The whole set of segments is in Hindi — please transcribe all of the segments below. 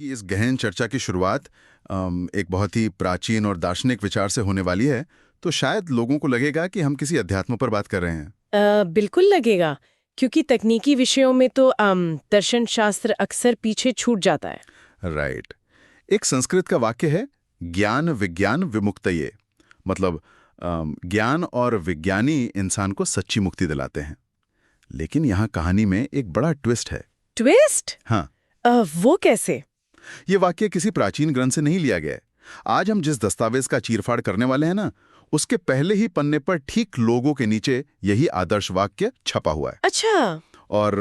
कि इस गहन चर्चा की शुरुआत एक बहुत ही प्राचीन और दार्शनिक विचार से होने वाली है, तो शायद लोगों को लगेगा कि हम किसी अध्यात्म पर बात कर रहे हैं। बिल्कुल लगेगा, क्योंकि तकनीकी विषयों में तो दर्शन शास्त्र अक्सर पीछे छूट जाता है। राइट। एक संस्कृत का वाक्य है, ज्ञान विज्ञान विमुक्तये। मतलब ज्ञान और विज्ञानी इंसान को सच्ची मुक्ति दिलाते हैं। लेकिन यहाँ कहानी में एक बड़ा ट्विस्ट है। ट्विस्ट? हाँ, वो कैसे? ये वाक्य किसी प्राचीन ग्रंथ से नहीं लिया गया है। आज हम जिस दस्तावेज का चीरफाड़ करने वाले हैं ना, उसके पहले ही पन्ने पर ठीक लोगों के नीचे यही आदर्श वाक्य छपा हुआ है। अच्छा। और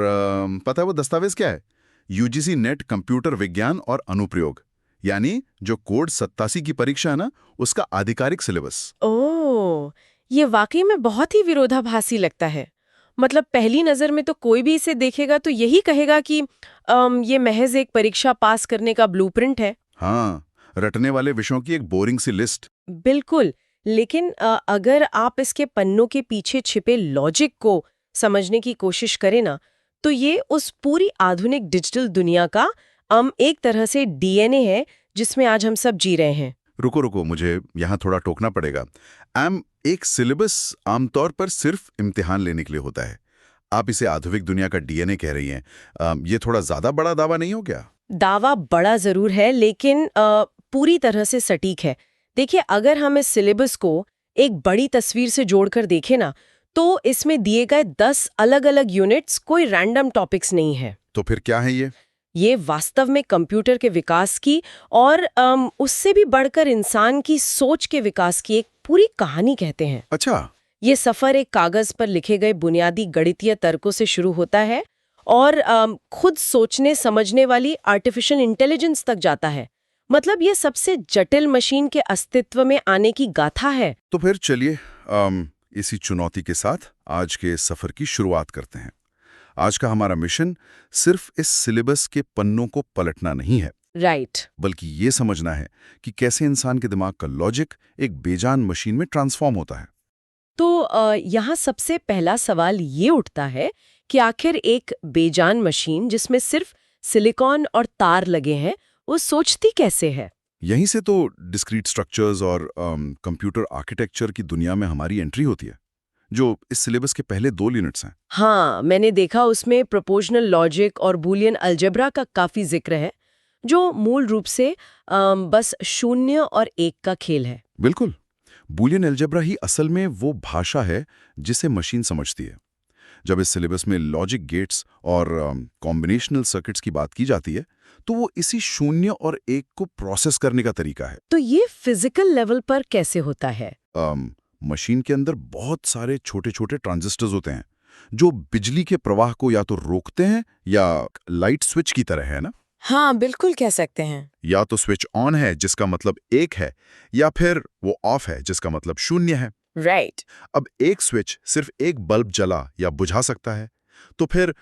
पता है वो दस्तावेज क्या है? यूजीसी नेट कंप्यूटर विज्ञान और अनुप्रयोग, यानी जो कोड 87 की परीक्षा है ना, उसका आधिकारिक सिलेबस। ओह, ये वाकई में बहुत ही विरोधाभासी लगता है। मतलब पहली नजर में तो कोई भी इसे देखेगा तो यही कहेगा कि ये महज एक परीक्षा पास करने का ब्लूप्रिंट है। हाँ, रटने वाले विषयों की एक बोरिंग सी लिस्ट। बिल्कुल। लेकिन अगर आप इसके पन्नों के पीछे छिपे लॉजिक को समझने की कोशिश करें ना, तो ये उस पूरी आधुनिक डिजिटल दुनिया का एक तरह से डीएनए है जिसमें आज हम सब जी रहे हैं। रुको रुको, मुझे यहाँ थोड़ा टोकना पड़ेगा। एक सिलेबस आमतौर पर सिर्फ इम्तिहान लेने के लिए होता है। आप इसे आधुनिक दुनिया का डीएनए कह रही हैं। ये थोड़ा ज्यादा बड़ा दावा नहीं हो क्या? दावा बड़ा जरूर है, लेकिन पूरी तरह से सटीक है। देखिए, अगर हम इस सिलेबस को एक बड़ी तस्वीर से जोड़कर देखें ना, तो इसमें दिए गए 10 अलग-अलग यूनिट्स कोई रैंडम टॉपिक्स नहीं है। तो फिर क्या है ये? ये वास्तव में कंप्यूटर के विकास की और उससे भी बढ़कर इंसान की सोच के विकास की एक पूरी कहानी कहते हैं। अच्छा। ये सफर एक कागज पर लिखे गए बुनियादी गणितीय तर्कों से शुरू होता है और खुद सोचने समझने वाली आर्टिफिशियल इंटेलिजेंस तक जाता है। मतलब ये सबसे जटिल मशीन के अस्तित्व में आने की गाथा है। तो फिर चलिए इसी चुनौती के साथ आज के सफर की शुरुआत करते हैं। आज का हमारा मिशन सिर्फ इस सिलेबस के पन्नों को पलटना नहीं है, राइट। बल्कि ये समझना है कि कैसे इंसान के दिमाग का लॉजिक एक बेजान मशीन में ट्रांसफॉर्म होता है। तो यहाँ सबसे पहला सवाल ये उठता है कि आखिर एक बेजान मशीन जिसमें सिर्फ सिलिकॉन और तार लगे हैं, वो सोचती कैसे है? यहीं से तो डिस्क्रीट स्ट्रक्चर्स और कंप्यूटर आर्किटेक्चर की दुनिया में हमारी एंट्री होती है, जो इस सिलेबस के पहले 2 यूनिट्स हैं। हाँ, मैंने देखा उसमें प्रोपोर्शनल लॉजिक और बूलियन अलजेब्रा का काफी जिक्र है, जो मूल रूप से बस 0 और 1 का खेल है। बिल्कुल। बूलियन अलजेब्रा ही असल में वो भाषा है जिसे मशीन समझती है। जब इस सिलेबस में लॉजिक गेट्स और कॉम्बिनेशनल सर्किट्स की बात की जाती है, तो वो इसी 0 और 1 को प्रोसेस करने का तरीका है। तो ये फिजिकल लेवल पर कैसे होता है? मशीन के अंदर बहुत सारे छोटे-छोटे ट्रांजिस्टर्स होते हैं, जो बिजली के प्रवाह को या तो रोकते हैं या लाइट स्विच की तरह है ना। हाँ, बिल्कुल कह सकते हैं। या तो स्विच ऑन है जिसका मतलब 1 है, या फिर वो ऑफ है जिसका मतलब 0 है। राइट। अब एक स्विच सिर्फ एक बल्ब जला या बुझा सकता है, तो फिर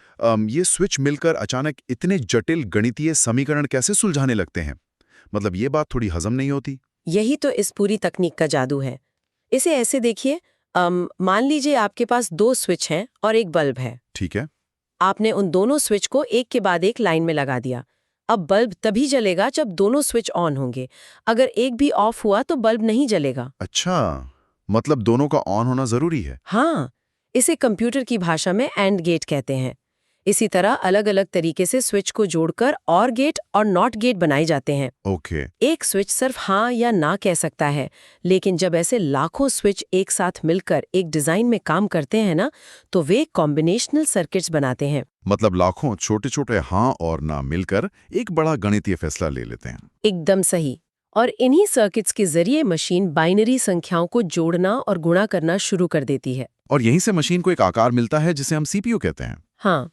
ये स्विच मिलकर अचानक इतने जटिल गणितीय समीकरण कैसे सुलझाने लगते हैं? मतलब ये बात थोड़ी हजम नहीं होती। यही तो इस पूरी तकनीक का जादू है। इसे ऐसे देखिए, मान लीजिए आपके पास 2 स्विच हैं और एक बल्ब है। ठीक है। आपने उन दोनों स्विच को एक के बाद एक लाइन में लगा दिया। अब बल्ब तभी जलेगा जब दोनों स्विच ऑन होंगे। अगर एक भी ऑफ हुआ तो बल्ब नहीं जलेगा। अच्छा, मतलब दोनों का ऑन होना जरूरी है। हाँ, इसे कंप्यूटर की भाषा में एंड गेट कहते हैं। इसी तरह अलग अलग तरीके से स्विच को जोड़कर और गेट और नॉट गेट बनाए जाते हैं। ओके। एक स्विच सिर्फ हाँ या ना कह सकता है, लेकिन जब ऐसे लाखों स्विच एक साथ मिलकर एक डिजाइन में काम करते हैं ना, तो वे कॉम्बिनेशनल सर्किट्स बनाते हैं। मतलब लाखों छोटे-छोटे हाँ और ना मिलकर एक बड़ा गणितीय फैसला ले लेते हैं। एकदम सही। और इन्हीं सर्किट्स के जरिए मशीन बाइनरी संख्याओं को जोड़ना और गुणा करना शुरू कर देती है। और यहीं से मशीन को एक आकार मिलता है जिसे हम सीपीयू कहते हैं। हाँ,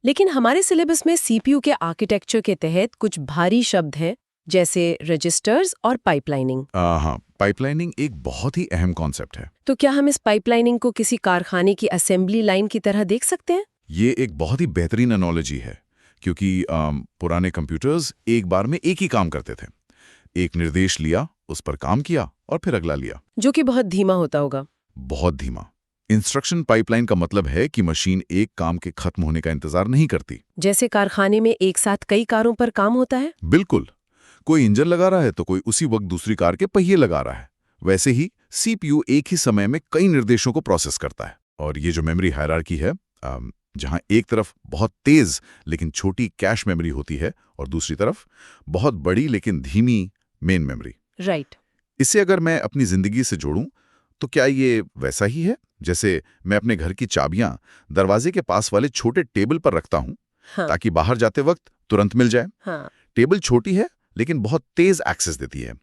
लेकिन हमारे सिलेबस में सीपीयू के आर्किटेक्चर के तहत कुछ भारी शब्द हैं, जैसे रजिस्टर्स और पाइपलाइनिंग। हाँ, पाइपलाइनिंग एक बहुत ही अहम कॉन्सेप्ट है। तो क्या हम इस पाइपलाइनिंग को किसी कारखाने की असेंबली लाइन की तरह देख सकते हैं? ये एक बहुत ही बेहतरीन एनोलॉजी है, क्योंकि पुराने कंप्यूटर्स एक बार में एक ही काम करते थे। एक निर्देश लिया, उस पर काम किया और फिर अगला लिया। जो कि बहुत धीमा होता होगा। बहुत धीमा। इंस्ट्रक्शन पाइपलाइन का मतलब है कि मशीन एक काम के खत्म होने का इंतजार नहीं करती। जैसे कारखाने में एक साथ कई कारों पर काम होता है। बिल्कुल। कोई इंजन लगा रहा है तो कोई उसी वक्त दूसरी कार के पहिए लगा रहा है। वैसे ही सीपीयू एक ही समय में कई निर्देशों को प्रोसेस करता है। और ये जो मेमोरी हायरार्की है, जहां एक तरफ बहुत तेज लेकिन छोटी कैश मेमोरी होती है और दूसरी तरफ बहुत बड़ी लेकिन धीमी मेन मेमोरी। राइट। इसे अगर मैं अपनी जिंदगी से जोड़ूं तो क्या ये वैसा ही है जैसे मैं अपने घर की चाबियां दरवाजे के पास वाले छोटे टेबल पर रखता हूं, हाँ। ताकि बाहर जाते वक्त तुरंत मिल जाए। हाँ। टेबल छोटी है लेकिन बहुत तेज एक्सेस देती है,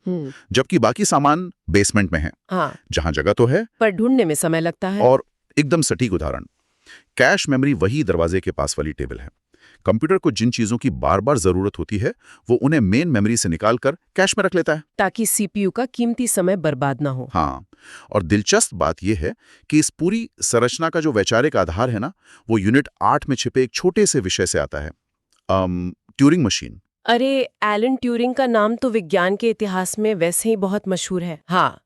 जबकि बाकी सामान बेसमेंट में है। हाँ। जहां जगह तो है पर ढूंढने में समय लगता है। और एकदम सटीक उदाहरण, कैश मेमोरी वही दरवाजे के पास वाली टेबल है। कंप्यूटर को जिन चीजों की बार बार जरूरत होती है वो उन्हें मेन मेमोरी से निकालकर कैश में रख लेता है, ताकि सीपीयू का कीमती समय बर्बाद ना हो। हाँ। और दिलचस्प बात यह है कि इस पूरी संरचना का जो वैचारिक आधार है ना, वो यूनिट 8 में छिपे एक छोटे से विषय से आता है, ट्यूरिंग मशीन। अरे, एलन ट्यूरिंग का नाम तो विज्ञान के इतिहास में वैसे ही बहुत मशहूर है। हाँ,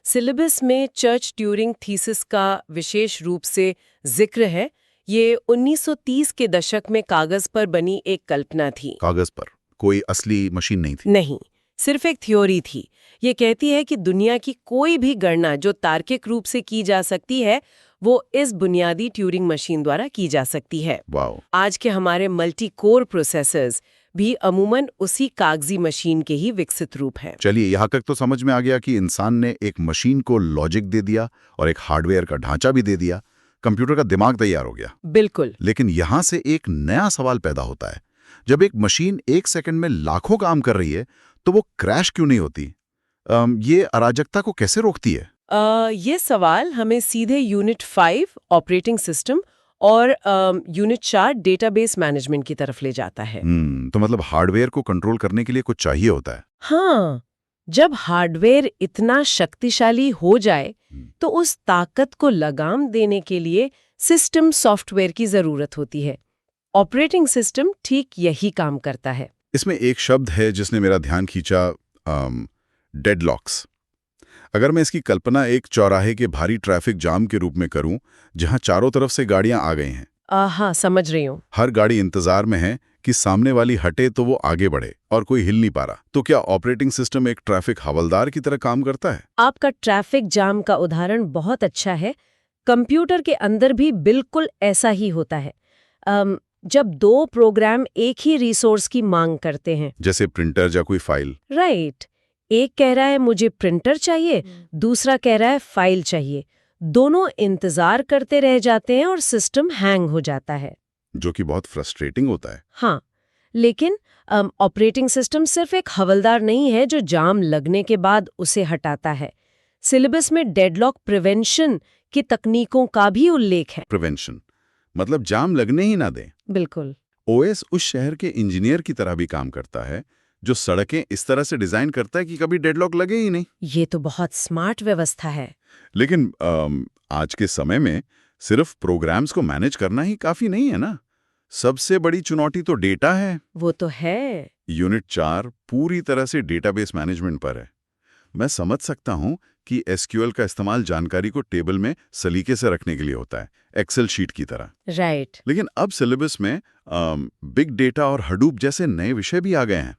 सिलेबस में चर्च ट्यूरिंग थीसिस का विशेष रूप से जिक्र है। ये 1930 के दशक में कागज पर बनी एक कल्पना थी। कागज पर, कोई असली मशीन नहीं थी। नहीं, सिर्फ एक थ्योरी थी। ये कहती है कि दुनिया की कोई भी गणना जो तार्किक रूप से की जा सकती है वो इस बुनियादी ट्यूरिंग मशीन द्वारा की जा सकती है। वाओ। आज के हमारे मल्टी कोर प्रोसेसर्स भी अमूमन उसी कागजी मशीन के ही विकसित रूप हैं। चलिए, यहाँ तक तो समझ में आ गया कि इंसान ने एक मशीन को लॉजिक दे दिया और एक हार्डवेयर का ढांचा भी दे दिया। कंप्यूटर का दिमाग तैयार हो गया। बिल्कुल। लेकिन यहाँ से एक नया सवाल पैदा होता है, जब एक मशीन एक सेकंड में लाखों काम कर रही है तो वो क्रैश क्यों नहीं होती? ये अराजकता को कैसे रोकती है? ये सवाल हमें सीधे यूनिट 5 ऑपरेटिंग सिस्टम और यूनिट 4 डेटाबेस मैनेजमेंट की तरफ ले जाता है। तो मतलब हार्डवेयर को कंट्रोल करने के लिए कुछ चाहिए होता है। हाँ, जब हार्डवेयर इतना शक्तिशाली हो जाए तो उस ताकत को लगाम देने के लिए सिस्टम सॉफ्टवेयर की जरूरत होती है। ऑपरेटिंग सिस्टम ठीक यही काम करता है। इसमें एक शब्द है जिसने मेरा ध्यान खींचा, डेडलॉक्स। अगर मैं इसकी कल्पना एक चौराहे के भारी ट्रैफिक जाम के रूप में करूं, जहां चारों तरफ से गाड़ियां आ गई हैं। हाँ, समझ रही हूँ। हर गाड़ी इंतजार में है कि सामने वाली हटे तो वो आगे बढ़े और कोई हिल नहीं पा रहा। तो क्या ऑपरेटिंग सिस्टम एक ट्रैफिक हवलदार की तरह काम करता है? आपका ट्रैफिक जाम का उदाहरण बहुत अच्छा है। कंप्यूटर के अंदर भी बिल्कुल ऐसा ही होता है। जब दो प्रोग्राम एक ही रिसोर्स की मांग करते हैं, जैसे प्रिंटर या कोई फाइल। राइट। एक कह रहा है मुझे प्रिंटर चाहिए, दूसरा कह रहा है फाइल चाहिए। दोनों इंतजार करते रह जाते हैं और सिस्टम हैंग हो जाता है, जो कि बहुत फ्रस्ट्रेटिंग होता है। हाँ, लेकिन ऑपरेटिंग सिस्टम सिर्फ एक हवलदार नहीं है जो जाम लगने के बाद उसे हटाता है। सिलेबस में डेडलॉक प्रिवेंशन की तकनीकों का भी उल्लेख है। प्रिवेंशन मतलब जाम लगने ही ना दें। बिल्कुल। ओएस उस शहर के इंजीनियर की तरह भी काम करता है जो सड़कें इस तरह से डिजाइन करता है कि कभी डेडलॉक लगे ही नहीं। ये तो बहुत स्मार्ट व्यवस्था है। लेकिन आज के समय में सिर्फ प्रोग्राम्स को मैनेज करना ही काफी नहीं है ना। सबसे बड़ी चुनौती तो डेटा है। वो तो है। यूनिट 4 पूरी तरह से डेटाबेस मैनेजमेंट पर है। मैं समझ सकता हूं कि एसक्यूएल का इस्तेमाल जानकारी को टेबल में सलीके से रखने के लिए होता है, एक्सेल शीट की तरह। राइट। लेकिन अब सिलेबस में बिग डेटा और हडूप जैसे नए विषय भी आ गए हैं।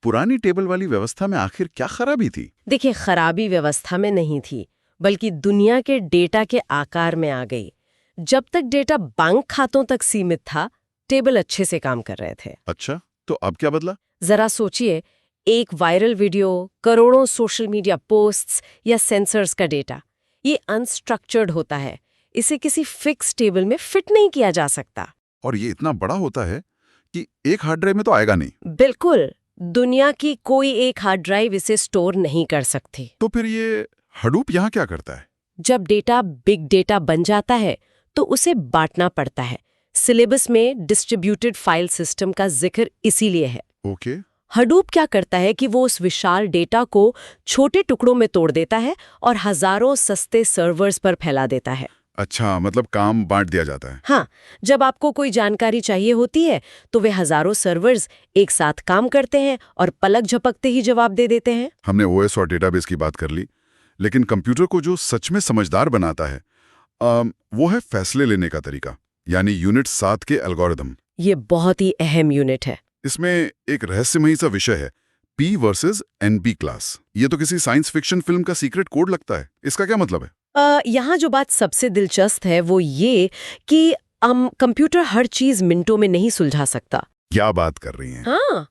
पुरानी टेबल वाली व्यवस्था में आखिर क्या खराबी थी? देखिए, खराबी व्यवस्था में नहीं थी, बल्कि दुनिया के डेटा के आकार में आ गई। जब तक डेटा बैंक खातों तक सीमित था, टेबल अच्छे से काम कर रहे थे। अच्छा, तो अब क्या बदला? जरा सोचिए, एक वायरल वीडियो, करोड़ों सोशल मीडिया पोस्ट्स या सेंसर्स का डेटा, ये अनस्ट्रक्चर्ड होता है। इसे किसी फिक्स टेबल में फिट नहीं किया जा सकता। और ये इतना बड़ा होता है कि एक हार्ड ड्राइव में तो आएगा नहीं। बिल्कुल, दुनिया की कोई एक हार्ड ड्राइव इसे स्टोर नहीं कर सकती। तो फिर ये हडूप यहाँ क्या करता है? जब डेटा बिग डेटा बन जाता है तो उसे बांटना पड़ता है। सिलेबस में डिस्ट्रीब्यूटेड फाइल सिस्टम का जिक्र इसीलिए है। ओके। हडूप क्या करता है कि वो उस विशाल डेटा को छोटे टुकड़ों में तोड़ देता है और हजारों सस्ते सर्वर्स पर फैला देता है। अच्छा, मतलब काम बांट दिया जाता है। हाँ, जब आपको कोई जानकारी चाहिए होती है तो वे हजारों सर्वर्स एक साथ काम करते हैं और पलक झपकते ही जवाब दे देते हैं। हमने ओएस और डेटाबेस की बात कर ली, लेकिन कंप्यूटर को जो सच में समझदार बनाता है, वो है फैसले लेने का तरीका, यानी यूनिट 7 के एल्गोरिदम। ये बहुत ही अहम यूनिट है। इसमें एक रहस्यमयी सा विषय है, P वर्सेस NP क्लास। ये तो किसी साइंस फिक्शन फिल्म का सीक्रेट कोड लगता है। इसका क्या मतलब है? यहाँ जो बात सबसे दिलचस्प है वो ये कि कंप्यूटर हर चीज मिनटों में नहीं सुलझा सकता। क्या बात कर रही हैं? हाँ,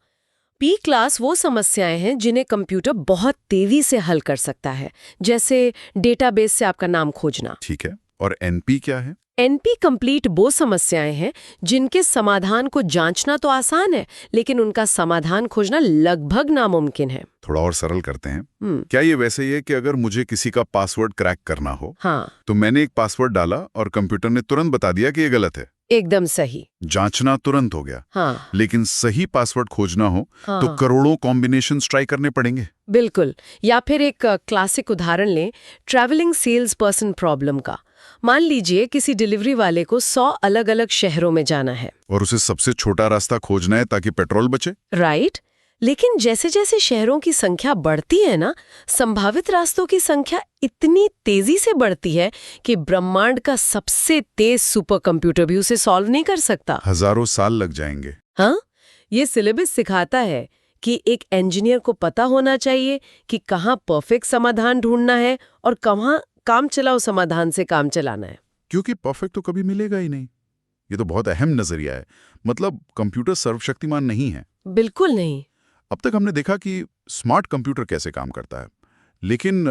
P क्लास वो समस्याएं हैं जिन्हें कंप्यूटर बहुत तेजी से हल कर सकता है, जैसे डेटाबेस से आपका नाम खोजना। ठीक है, और NP क्या है? NP कंप्लीट वो समस्याएं हैं जिनके समाधान को जांचना तो आसान है, लेकिन उनका समाधान खोजना लगभग नामुमकिन है। थोड़ा और सरल करते हैं। क्या ये वैसे ही है कि अगर मुझे किसी का पासवर्ड क्रैक करना हो, हाँ, तो मैंने एक पासवर्ड डाला और कंप्यूटर ने तुरंत बता दिया कि ये गलत है? एकदम सही। जांचना तुरंत हो गया। हाँ, लेकिन सही पासवर्ड खोजना हो हाँ, तो करोड़ों कॉम्बिनेशंस ट्राई करने पड़ेंगे। बिल्कुल। या फिर एक क्लासिक उदाहरण लें, ट्रैवलिंग सेल्स पर्सन प्रॉब्लम का। मान लीजिए किसी डिलीवरी वाले को 100 अलग-अलग शहरों में जाना है और उसे सबसे छोटा रास्ता खोजना है ताकि पेट्रोल बचे। राइट। लेकिन जैसे जैसे शहरों की संख्या बढ़ती है ना, संभावित रास्तों की संख्या इतनी तेजी से बढ़ती है कि ब्रह्मांड का सबसे तेज सुपर कंप्यूटर भी उसे सॉल्व नहीं कर सकता। हजारों साल लग जाएंगे। हाँ, ये सिलेबस सिखाता है कि एक इंजीनियर को पता होना चाहिए कि कहाँ परफेक्ट समाधान ढूंढना है और कहाँ काम चलाओ समाधान से काम चलाना है। क्योंकि परफेक्ट तो कभी मिलेगा ही नहीं। ये तो बहुत अहम नजरिया है। मतलब कंप्यूटर सर्वशक्तिमान नहीं है। बिल्कुल नहीं। अब तक हमने देखा कि स्मार्ट कंप्यूटर कैसे काम करता है, लेकिन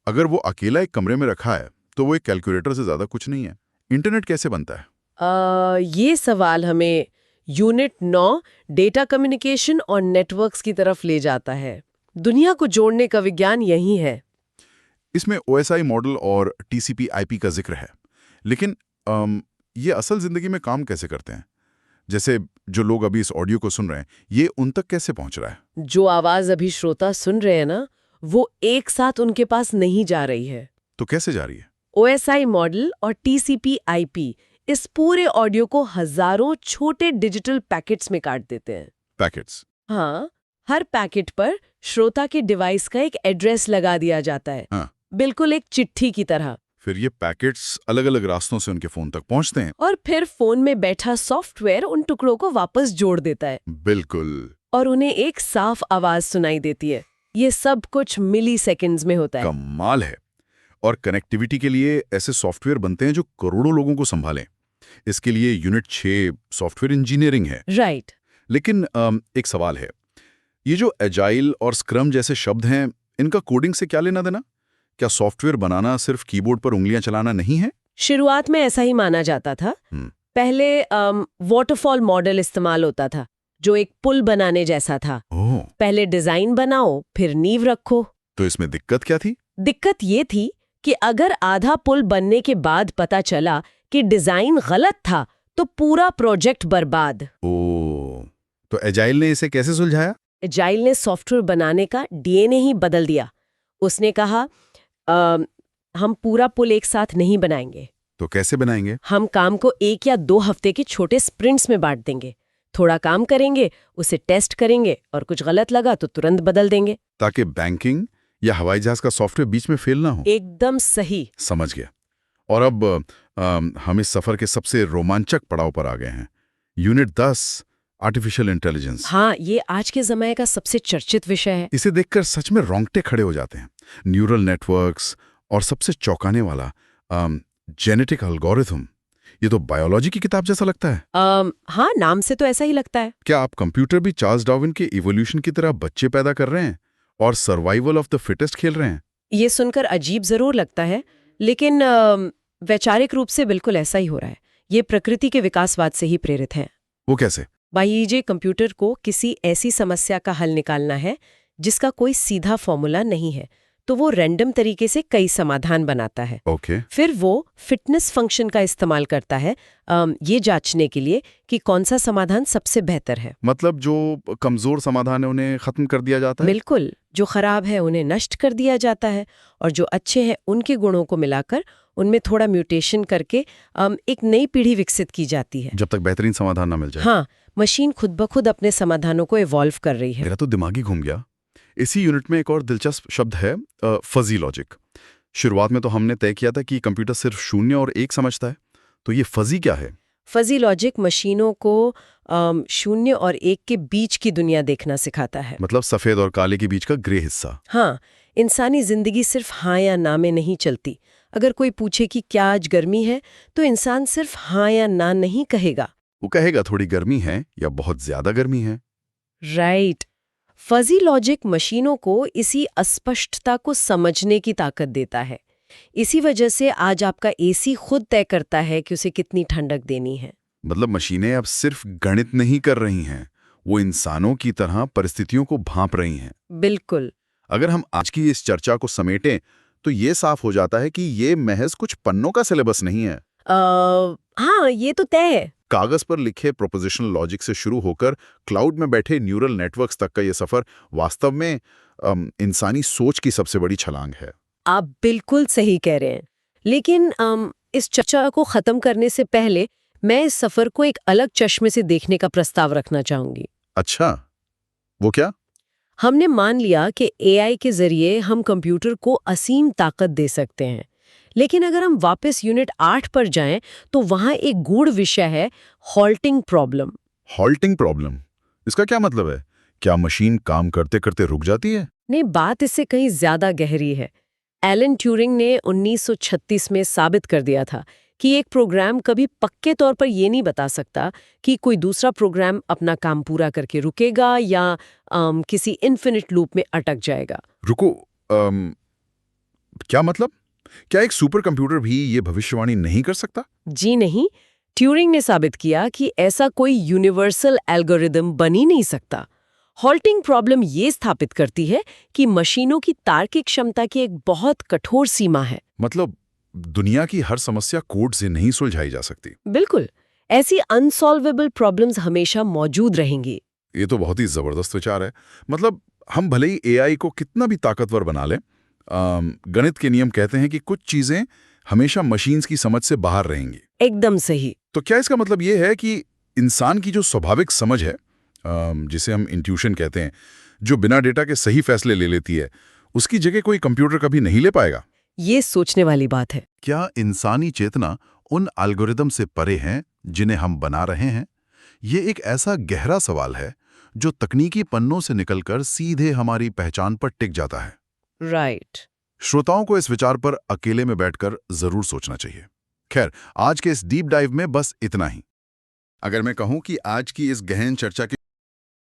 अगर वो अकेला एक कमरे में रखा है तो वो एक कैलकुलेटर से ज्यादा कुछ नहीं है। इंटरनेट कैसे बनता है? ये सवाल हमें यूनिट 9 डेटा कम्युनिकेशन और नेटवर्क्स की तरफ ले जाता है। दुनिया को जोड़ने का विज्ञान यही है। इसमें OSI मॉडल और TCP/IP का जिक्र है, लेकिन ये असल जिंदगी में काम कैसे करते हैं? जैसे जो लोग अभी इस ऑडियो को सुन रहे हैं, ये उन तक कैसे पहुंच रहा है? जो आवाज अभी श्रोता सुन रहे हैं ना, वो एक साथ उनके पास नहीं जा रही है। तो कैसे जा रही है? OSI मॉडल और TCP/IP इस पूरे ऑडियो को हजारों छोटे डिजिटल पैकेट्स में काट देते हैं। पैकेट्स? हाँ, हर पैकेट पर श्रोता के डिवाइस का एक एड्रेस लगा दिया जाता है। हाँ। बिल्कुल एक चिट्ठी की तरह। फिर ये पैकेट्स अलग-अलग रास्तों से उनके फोन तक पहुंचते हैं। और फिर फोन में बैठा सॉफ्टवेयर उन टुकड़ों को वापस जोड़ देता है। बिल्कुल। और उन्हें एक साफ आवाज सुनाई देती है। ये सब कुछ मिली सेकेंड्स में होता है। कमाल है। और कनेक्टिविटी के लिए ऐसे सॉफ्टवेयर बनते हैं जो करोड़ों लोगों को संभालें। इसके लिए यूनिट 6 सॉफ्टवेयर इंजीनियरिंग है। राइट। लेकिन एक सवाल है, ये जो एजाइल और स्क्रम जैसे शब्द हैं, इनका कोडिंग से क्या लेना देना? क्या सॉफ्टवेयर बनाना सिर्फ कीबोर्ड पर उंगलियां चलाना नहीं है? शुरुआत में ऐसा ही माना जाता था। पहले वाटरफॉल मॉडल इस्तेमाल होता था, जो एक पुल बनाने जैसा था। पहले डिजाइन बनाओ, फिर नींव रखो। तो इसमें दिक्कत क्या थी? दिक्कत ये थी कि अगर आधा पुल बनने के बाद पता चला कि डिजाइन गलत था, तो पूरा प्रोजेक्ट बर्बाद। तो एजाइल ने इसे कैसे सुलझाया? एजाइल ने सॉफ्टवेयर बनाने का DNA ही बदल दिया। उसने कहा, हम पूरा पुल एक साथ नहीं बनाएंगे। तो कैसे बनाएंगे? हम काम को 1 या 2 हफ्ते के छोटे स्प्रिंट्स में बांट देंगे। थोड़ा काम करेंगे, उसे टेस्ट करेंगे और कुछ गलत लगा तो तुरंत बदल देंगे। ताकि बैंकिंग या हवाई जहाज का सॉफ्टवेयर बीच में फेल ना हो। एकदम सही। समझ गया। और अब हम इस सफर के सबसे रोमांचक पड़ाव पर आ गए हैं। Unit 10 artificial intelligence. हाँ, ये आज के समय का सबसे चर्चित विषय है। इसे देखकर सच में रोंगटे खड़े हो जाते हैं। न्यूरल नेटवर्क्स और सबसे चौंकाने वाला जेनेटिक एल्गोरिथम। ये तो बायोलॉजी की किताब जैसा लगता है। हाँ, नाम से तो ऐसा ही लगता है। क्या आप कंप्यूटर भी चार्ल्स डार्विन के इवोल्यूशन की तरह बच्चे पैदा कर रहे हैं और सर्वाइवल ऑफ द फिटेस्ट खेल रहे हैं? ये सुनकर अजीब जरूर लगता है, लेकिन वैचारिक रूप से बिल्कुल ऐसा ही हो रहा है। ये प्रकृति के विकासवाद से ही प्रेरित है। वो कैसे? बाईजे कंप्यूटर को किसी ऐसी समस्या का हल निकालना है जिसका कोई सीधा फॉर्मूला नहीं है, तो वो रैंडम तरीके से कई समाधान बनाता है। फिर वो फिटनेस फंक्शन का इस्तेमाल करता है ये जांचने के लिए कि कौन सा समाधान सबसे बेहतर है। मतलब जो कमजोर समाधान है उन्हें खत्म कर दिया जाता है? बिल्कुल। जो खराब है उन्हें नष्ट कर दिया जाता है और जो अच्छे हैं उनके गुणों को मिलाकर उनमें थोड़ा म्यूटेशन करके एक नई पीढ़ी विकसित की जाती है, जब तक बेहतरीन समाधान ना मिल जाए। हाँ, मशीन खुद ब खुद अपने समाधानों को इवॉल्व कर रही है। मेरा तो दिमाग ही घूम गया। इसी यूनिट में एक और दिलचस्प शब्द है फजी लॉजिक। शुरुआत में तो हमने तय किया था कि कंप्यूटर सिर्फ 0 और 1 समझता है, तो ये फजी क्या है? फजी लॉजिक मशीनों को 0 और 1 के बीच की दुनिया देखना सिखाता है। मतलब सफेद और काले के बीच का ग्रे हिस्सा। हाँ, इंसानी जिंदगी सिर्फ हाँ या ना में नहीं चलती। अगर कोई पूछे कि क्या आज गर्मी है, तो इंसान सिर्फ हाँ या ना नहीं कहेगा। वो कहेगा थोड़ी गर्मी है या बहुत ज्यादा गर्मी है। राइट। फजी लॉजिक मशीनों को इसी अस्पष्टता को समझने की ताकत देता है। इसी वजह से आज आपका एसी खुद तय करता है कि उसे कितनी ठंडक देनी है। मतलब मशीनें अब सिर्फ गणित नहीं कर रही हैं, वो इंसानों की तरह परिस्थितियों को भांप रही हैं। बिल्कुल। अगर हम आज की इस चर्चा को समेटें तो ये साफ हो जाता है कि ये महज कुछ पन्नों का सिलेबस नहीं है। हाँ, ये तो तय है। कागज पर लिखे प्रोपोजिशनल लॉजिक से शुरू होकर क्लाउड में बैठे न्यूरल नेटवर्क्स तक का ये सफर वास्तव में इंसानी सोच की सबसे बड़ी छलांग है। आप बिल्कुल सही कह रहे हैं। लेकिन इस चर्चा को खत्म करने से पहले मैं इस सफर को एक अलग चश्मे से देखने का प्रस्ताव रखना चाहूंगी। अच्छा, वो क्या? हमने मान लिया कि एआई के जरिए हम कंप्यूटर को असीम ताकत दे सकते हैं, लेकिन अगर हम वापस यूनिट 8 पर जाएं तो वहां एक गूढ़ विषय है, हॉल्टिंग प्रॉब्लम। हॉल्टिंग प्रॉब्लम, इसका क्या मतलब है? क्या मशीन काम करते करते रुक जाती है? नहीं, बात इससे कहीं ज्यादा गहरी है। एलन ट्यूरिंग ने 1936 में साबित कर दिया था कि एक प्रोग्राम कभी पक्के तौर पर ये नहीं बता सकता कि कोई दूसरा प्रोग्राम अपना काम पूरा करके रुकेगा या किसी इन्फिनिट लूप में अटक जाएगा। रुको, क्या मतलब? क्या एक सुपर कंप्यूटर भी ये भविष्यवाणी नहीं कर सकता? जी नहीं, ट्यूरिंग ने साबित किया कि ऐसा कोई यूनिवर्सल एल्गोरिदम बन ही नहीं सकता। हॉल्टिंग प्रॉब्लम ये स्थापित करती है कि मशीनों की तार्किक क्षमता की एक बहुत कठोर सीमा है। मतलब दुनिया की हर समस्या कोड से नहीं सुलझाई जा सकती। बिल्कुल, ऐसी अनसॉल्वेबल प्रॉब्लम्स हमेशा मौजूद रहेंगी। ये तो बहुत ही जबरदस्त विचार है। मतलब हम भले ही एआई को कितना भी ताकतवर बना लें, गणित के नियम कहते हैं कि कुछ चीजें हमेशा मशीन्स की समझ से बाहर रहेंगी। एकदम सही। तो क्या इसका मतलब ये है कि इंसान की जो स्वाभाविक समझ है, जिसे हम इंट्यूशन कहते हैं, जो बिना डेटा के सही फैसले ले लेती है, उसकी जगह कोई कंप्यूटर कभी नहीं ले पाएगा? ये सोचने वाली बात है। क्या इंसानी चेतना उन एल्गोरिदम से परे है जिन्हें हम बना रहे हैं? ये एक ऐसा गहरा सवाल है जो तकनीकी पन्नों से निकलकर सीधे हमारी पहचान पर टिक जाता है। राइट। श्रोताओं को इस विचार पर अकेले में बैठकर जरूर सोचना चाहिए। खैर, आज के इस डीप डाइव में बस इतना ही। अगर मैं कहूं कि आज की इस गहन चर्चा की